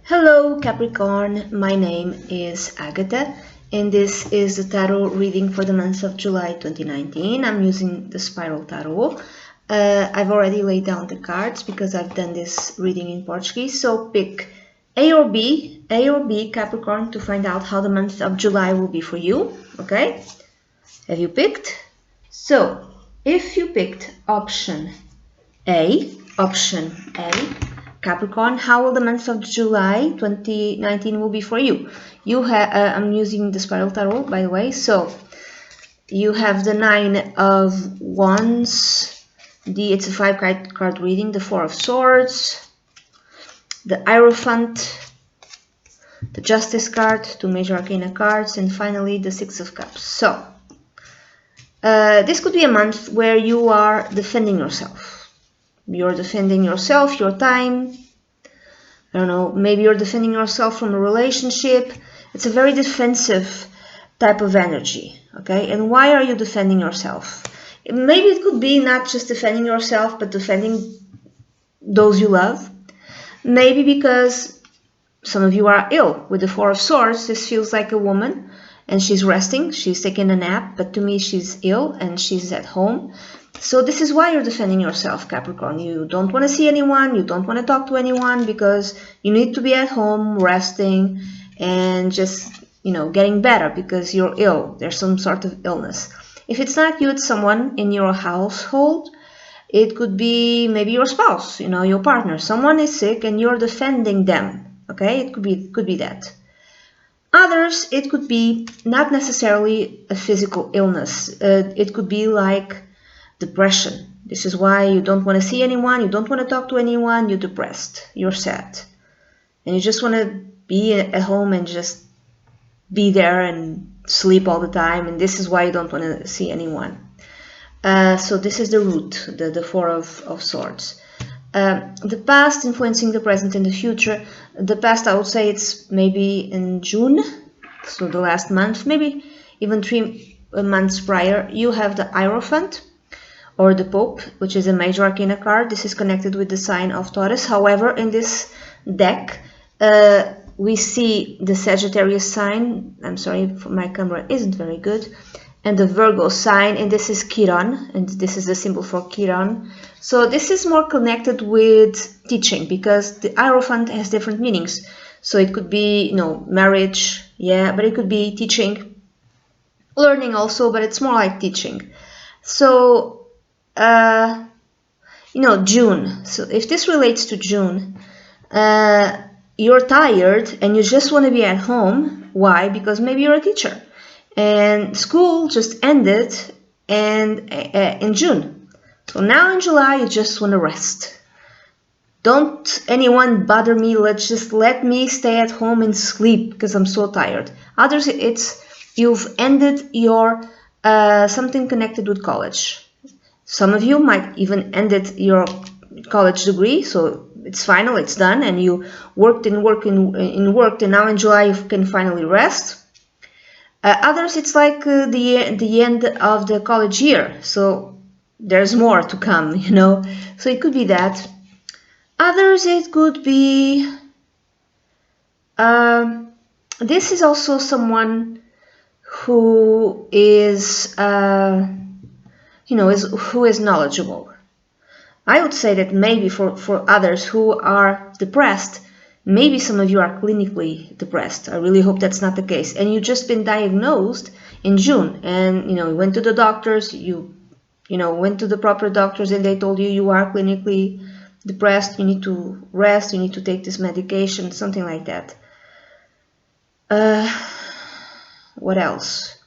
Hello Capricorn, my name is Agatha and this is the tarot reading for the month of July 2019. I'm using the Spiral Tarot. I've already laid down the cards because I've done this reading in Portuguese, so pick A or B Capricorn to find out how the month of July will be for you, okay? Have you picked? So, if you picked option A, Capricorn, how will the month of July 2019 will be for you? I'm using the Spiral Tarot, by the way. So you have the Nine of Wands. It's a 5-card reading. The Four of Swords, the Hierophant, the Justice card, 2 major arcana cards, and finally the Six of Cups. So this could be a month where you are defending yourself. You're defending yourself, your time. I don't know, maybe you're defending yourself from a relationship. It's a very defensive type of energy, okay? And why are you defending yourself? Maybe it could be not just defending yourself, but defending those you love. Maybe because some of you are ill. With the Four of Swords, this feels like a woman and she's resting, she's taking a nap, but to me she's ill and she's at home. So this is why you're defending yourself, Capricorn. You don't want to see anyone, you don't want to talk to anyone because you need to be at home resting and just, getting better because you're ill. There's some sort of illness. If it's not you, it's someone in your household. It could be maybe your spouse, your partner. Someone is sick and you're defending them, okay? It could be that. Others, it could be not necessarily a physical illness. It could be like depression. This is why you don't want to see anyone, you don't want to talk to anyone, you're depressed, you're sad. And you just want to be at home and just be there and sleep all the time, and this is why you don't want to see anyone. So this is the root, the Four of Swords. The past influencing the present and the future. The past, I would say it's maybe in June, so the last month, maybe even 3 months prior. You have the Hierophant, or the Pope, which is a major arcana card. This is connected with the sign of Taurus. However, in this deck, we see the Sagittarius sign. I'm sorry, my camera isn't very good. And the Virgo sign, and this is Chiron, and this is the symbol for Chiron. So this is more connected with teaching, because the Hierophant has different meanings. So it could be, marriage, yeah, but it could be teaching, learning also, but it's more like teaching. So June. So if this relates to June, you're tired and you just want to be at home. Why? Because maybe you're a teacher and school just ended in June. So now in July you just want to rest. Don't anyone bother me. Let me stay at home and sleep because I'm so tired. Others, it's you've ended your something connected with college. Some of you might even ended your college degree, so it's final, it's done, and you worked and now in July you can finally rest. Others, it's like the end of the college year, so there's more to come, So it could be that. Others, it could be this is also someone who is who is knowledgeable. I would say that maybe for others who are depressed, maybe some of you are clinically depressed. I really hope that's not the case. And you've just been diagnosed in June, and you went to the doctors, you went to the proper doctors, and they told you you are clinically depressed, you need to rest, you need to take this medication, something like that. What else?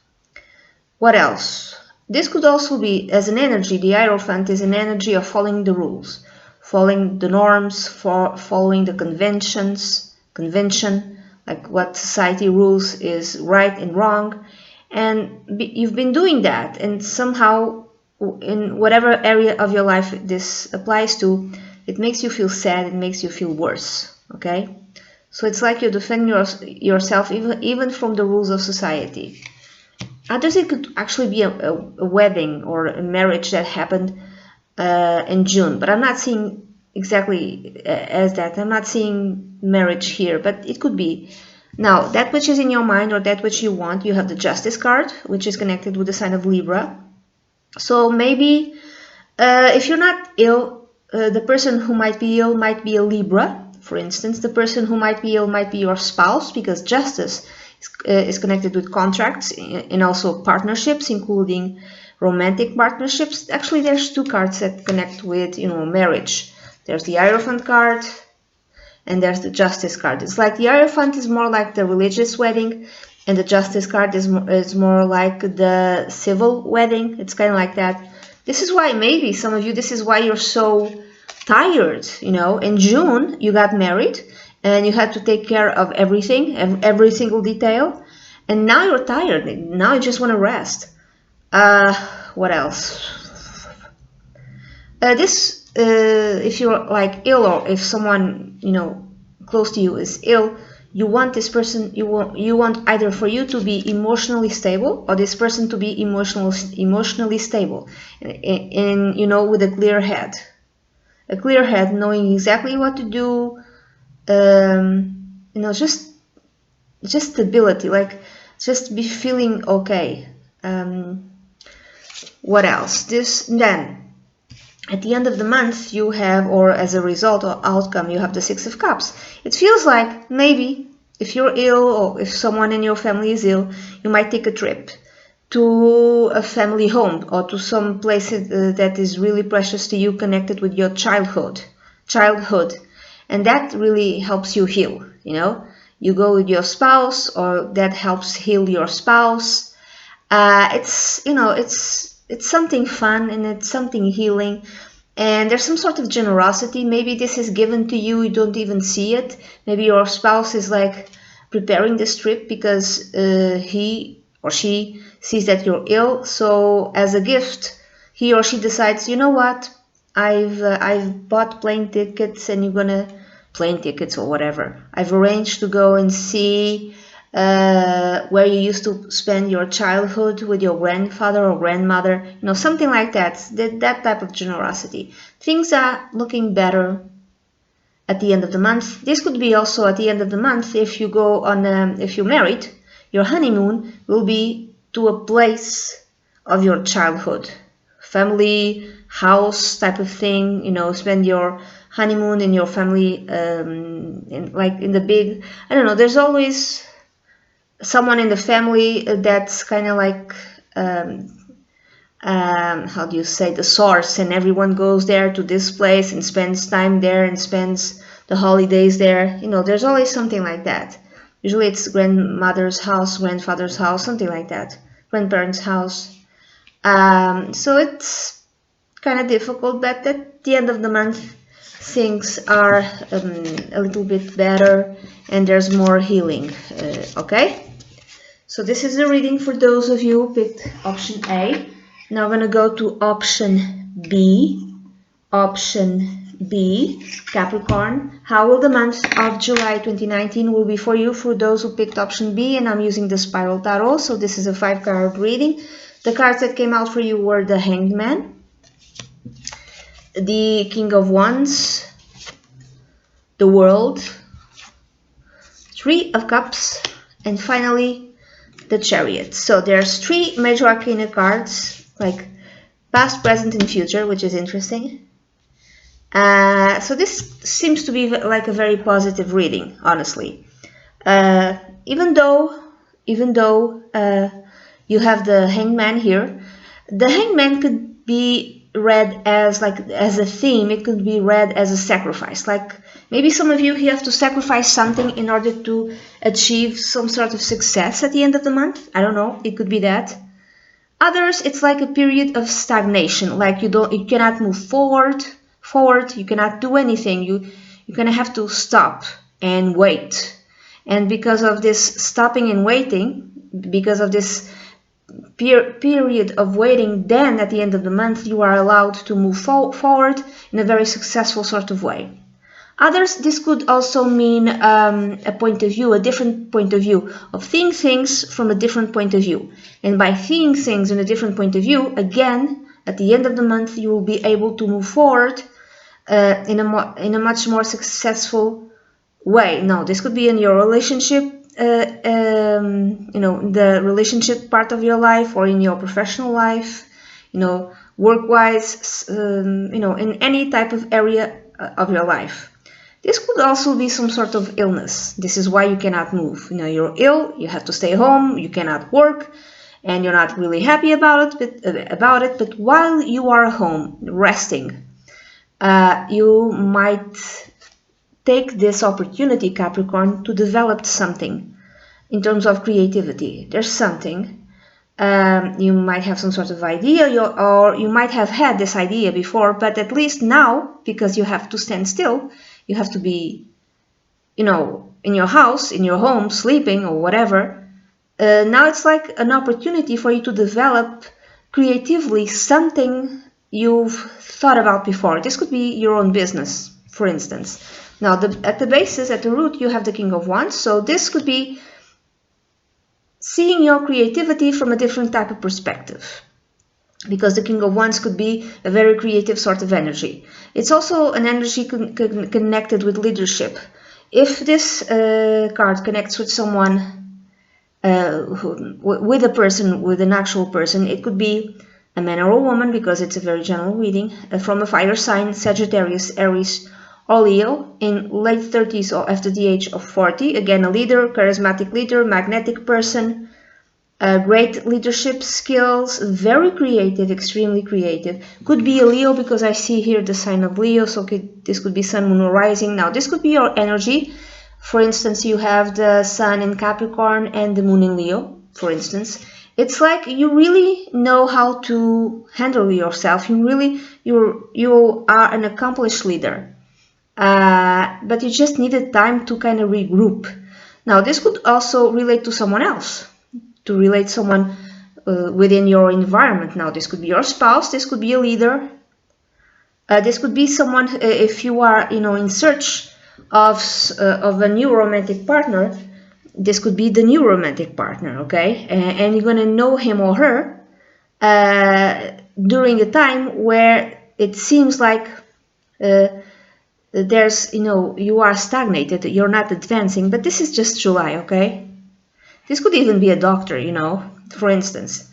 This could also be, as an energy, the Hierophant is an energy of following the rules, following the norms, following the convention, like what society rules is right and wrong. And you've been doing that, and somehow, in whatever area of your life this applies to, it makes you feel sad, it makes you feel worse, okay? So it's like you're defending yourself even from the rules of society. Others, it could actually be a wedding or a marriage that happened in June, but I'm not seeing exactly as that. I'm not seeing marriage here, but it could be. Now, that which is in your mind or that which you want, you have the Justice card, which is connected with the sign of Libra. So maybe if you're not ill, the person who might be ill might be a Libra. For instance, the person who might be ill might be your spouse, because Justice is connected with contracts and also partnerships, including romantic partnerships. Actually, there's two cards that connect with, marriage. There's the Hierophant card and there's the Justice card. It's like the Hierophant is more like the religious wedding, and the Justice card is more like the civil wedding. It's kind of like that. This is why maybe some of you, this is why you're so tired. In June you got married and you had to take care of everything, every single detail, and now you're tired. Now you just want to rest. What else? If you're like ill, or if someone close to you is ill, you want this person, you want either for you to be emotionally stable or this person to be emotionally stable, and with a clear head, knowing exactly what to do, just stability, like just be feeling okay. What else? Then at the end of the month you have, or as a result or outcome, you have the Six of Cups. It feels like maybe if you're ill or if someone in your family is ill, you might take a trip to a family home or to some place that is really precious to you, connected with your childhood, and that really helps you heal. You go with your spouse, or that helps heal your spouse. It's something fun and it's something healing, and there's some sort of generosity. Maybe this is given to you, you don't even see it. Maybe your spouse is like preparing this trip because he or she sees that you're ill, so as a gift he or she decides, you know what, I've bought plane tickets or whatever, I've arranged to go and see where you used to spend your childhood with your grandfather or grandmother, something like that. That type of generosity. Things are looking better at the end of the month. This could be also at the end of the month if you go on, if you're married, your honeymoon will be to a place of your childhood, family, house type of thing. Spend your honeymoon in your family, in the big, I don't know, there's always someone in the family that's kind of like how do you say, the source, and everyone goes there to this place and spends time there and spends the holidays there. There's always something like that. Usually it's grandmother's house, grandfather's house, something like that, grandparents' house. So it's kind of difficult, but at the end of the month things are a little bit better and there's more healing. Okay, so this is the reading for those of you who picked option A. Now I'm going to go to option B. Option B, Capricorn. How will the month of July 2019 will be for you, for those who picked option B? And I'm using the Spiral Tarot, so this is a 5-card reading. The cards that came out for you were the Hanged Man, the King of Wands, the World, 3 of Cups, and finally the Chariot. So there's 3 major arcana cards, like past, present, and future, which is interesting. So this seems to be like a very positive reading, honestly. Even though you have the Hanged Man here, the Hanged Man could be read as a theme. It could be read as a sacrifice. Like maybe some of you have to sacrifice something in order to achieve some sort of success at the end of the month. I don't know. It could be that. Others, it's like a period of stagnation. Like you cannot move forward. You cannot do anything. You're gonna have to stop and wait. And because of this stopping and waiting, because of this period of waiting, then at the end of the month you are allowed to move forward in a very successful sort of way. Others, this could also mean a point of view, a different point of view, of seeing things from a different point of view. And by seeing things in a different point of view, again, at the end of the month you will be able to move forward in a much more successful way. Now, this could be in your relationship, the relationship part of your life, or in your professional life, work-wise, in any type of area of your life. This could also be some sort of illness. This is why you cannot move. You're ill, you have to stay home, you cannot work, and you're not really happy about it. But while you are home resting, you might take this opportunity, Capricorn, to develop something in terms of creativity. There's something. You might have some sort of idea, or you might have had this idea before, but at least now, because you have to stand still, you have to be, in your house, in your home, sleeping or whatever. Now it's like an opportunity for you to develop creatively something you've thought about before. This could be your own business, for instance. Now, at the basis, at the root, you have the King of Wands. So this could be seeing your creativity from a different type of perspective, because the King of Wands could be a very creative sort of energy. It's also an energy connected with leadership. If this card connects with someone, with an actual person, it could be a man or a woman, because it's a very general reading, from a fire sign, Sagittarius, Aries, or Leo, in late 30s or after the age of 40. Again, a leader, charismatic leader, magnetic person, great leadership skills, very creative, extremely creative. Could be a Leo, because I see here the sign of Leo, so this could be Sun, Moon, or Rising. Now, this could be your energy. For instance, you have the Sun in Capricorn and the Moon in Leo, for instance. It's like you really know how to handle yourself. You are an accomplished leader. But you just needed time to kind of regroup. Now, this could also relate to someone else, to relate someone within your environment. Now, this could be your spouse, this could be a leader, this could be someone, if you are, in search of a new romantic partner, this could be the new romantic partner, okay? And you're going to know him or her during a time where it seems like there's, you are stagnated, you're not advancing, but this is just July, okay? This could even be a doctor, for instance.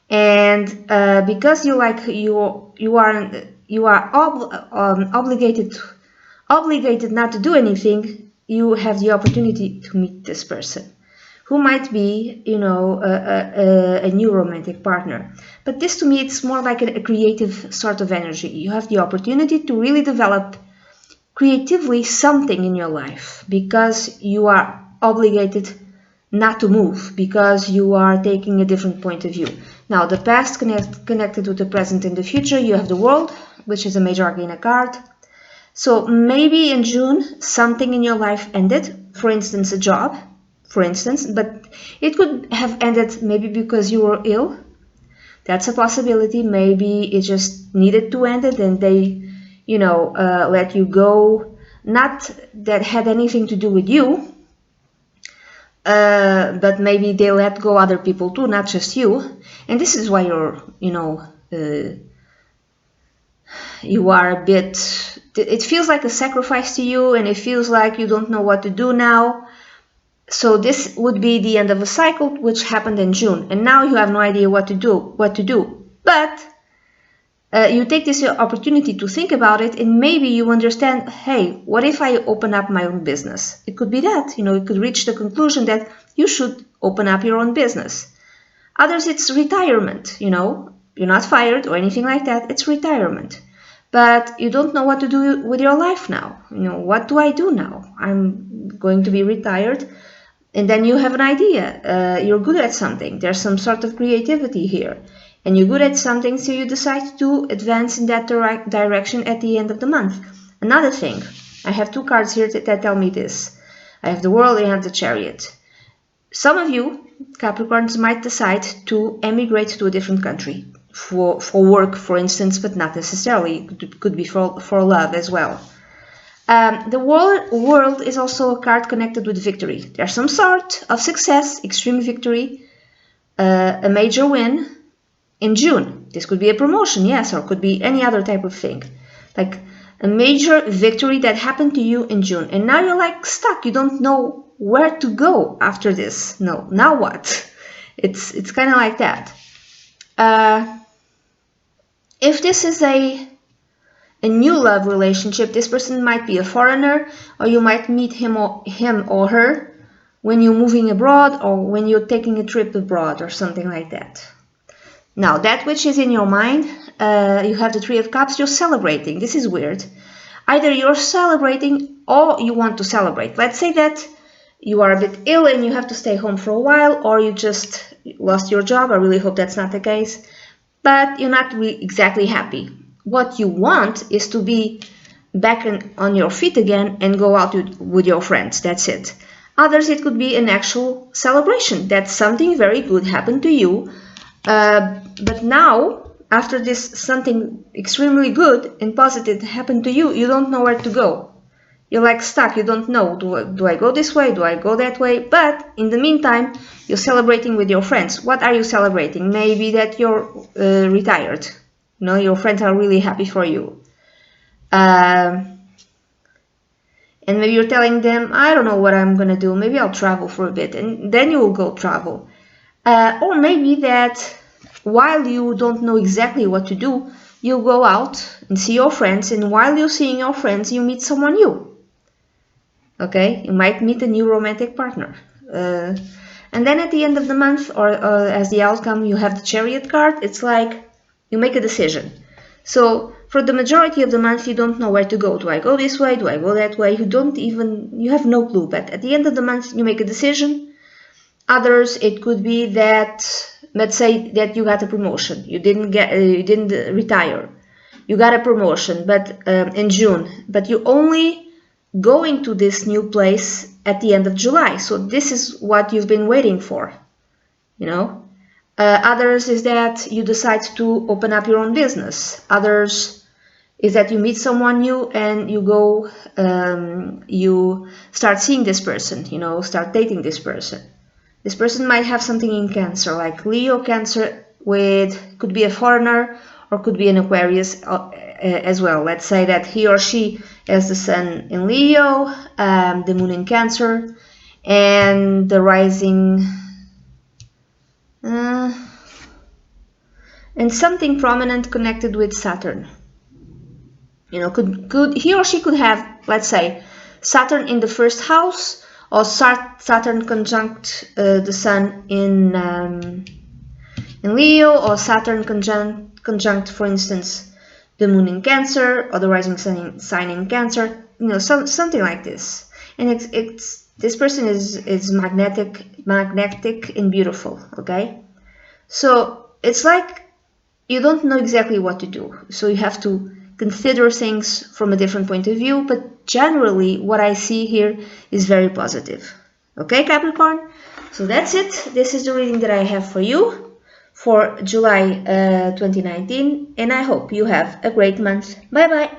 And because you are obligated not to do anything, you have the opportunity to meet this person, who might be, a new romantic partner. But this, to me, it's more like a creative sort of energy. You have the opportunity to really develop creatively something in your life, because you are obligated not to move, because you are taking a different point of view. Now, the past connected with the present and the future, you have the World, which is a major arcana card. So maybe in June, something in your life ended, for instance, a job, for instance, but it could have ended maybe because you were ill. That's a possibility. Maybe it just needed to end it, and they let you go. Not that had anything to do with you, but maybe they let go other people too, not just you. And this is why you're, you are a bit, it feels like a sacrifice to you, and it feels like you don't know what to do now. So this would be the end of a cycle, which happened in June, and now you have no idea what to do. But you take this opportunity to think about it, and maybe you understand, hey, what if I open up my own business? It could be that, you could reach the conclusion that you should open up your own business. Others, it's retirement, you're not fired or anything like that, it's retirement. But you don't know what to do with your life now. What do I do now? I'm going to be retired. And then you have an idea. You're good at something. There's some sort of creativity here. And you're good at something, so you decide to advance in that direction at the end of the month. Another thing, I have two cards here that tell me this. I have the World and I have the Chariot. Some of you, Capricorns, might decide to emigrate to a different country for work, for instance, but not necessarily. It could be for love as well. The World is also a card connected with victory. There's some sort of success, extreme victory, a major win in June. This could be a promotion, yes, or could be any other type of thing. Like a major victory that happened to you in June, and now you're like stuck. You don't know where to go after this. No, now what? It's kind of like that. If this is a new love relationship, this person might be a foreigner, or you might meet him or her when you're moving abroad, or when you're taking a trip abroad, or something like that. Now, that which is in your mind, you have the Three of Cups, you're celebrating. This is weird. Either you're celebrating or you want to celebrate. Let's say that you are a bit ill and you have to stay home for a while, or you just lost your job. I really hope that's not the case. But you're not really exactly happy. What you want is to be back on your feet again and go out with your friends. That's it. Others, it could be an actual celebration that something very good happened to you. But now, after this something extremely good and positive happened to you, you don't know where to go. You're like stuck. You don't know, do I go this way? Do I go that way? But in the meantime, you're celebrating with your friends. What are you celebrating? Maybe that you're retired. You know, your friends are really happy for you. And maybe you're telling them, I don't know what I'm going to do. Maybe I'll travel for a bit. And then you will go travel. Or maybe that while you don't know exactly what to do, you go out and see your friends. And while you're seeing your friends, you meet someone new. Okay, you might meet a new romantic partner. And then at the end of the month, or as the outcome, you have the Chariot card. It's like you make a decision. So for the majority of the month, you don't know where to go. Do I go this way? Do I go that way? You have no clue. But at the end of the month, you make a decision. Others, it could be that, let's say that you got a promotion. You didn't retire. You got a promotion, but in June. But you only going to this new place at the end of July. So this is what you've been waiting for, you know. Others is that you decide to open up your own business. Others is that you meet someone new and you go, you start seeing this person, you know, start dating this person. This person might have something in Cancer, like Leo, Cancer, could be a foreigner or could be an Aquarius as well. Let's say that he or she has the Sun in Leo, the Moon in Cancer, and the rising, and something prominent connected with Saturn. You know, could he or she could have, let's say, Saturn in the first house, or Saturn conjunct the Sun in Leo, or Saturn conjunct, for instance, the Moon in Cancer, or the rising sign in Cancer. You know, something like this. And this person is magnetic and beautiful. Okay, so it's like you don't know exactly what to do. So you have to consider things from a different point of view, but generally what I see here is very positive. Okay, Capricorn? So that's it. This is the reading that I have for you for July 2019, and I hope you have a great month. Bye bye.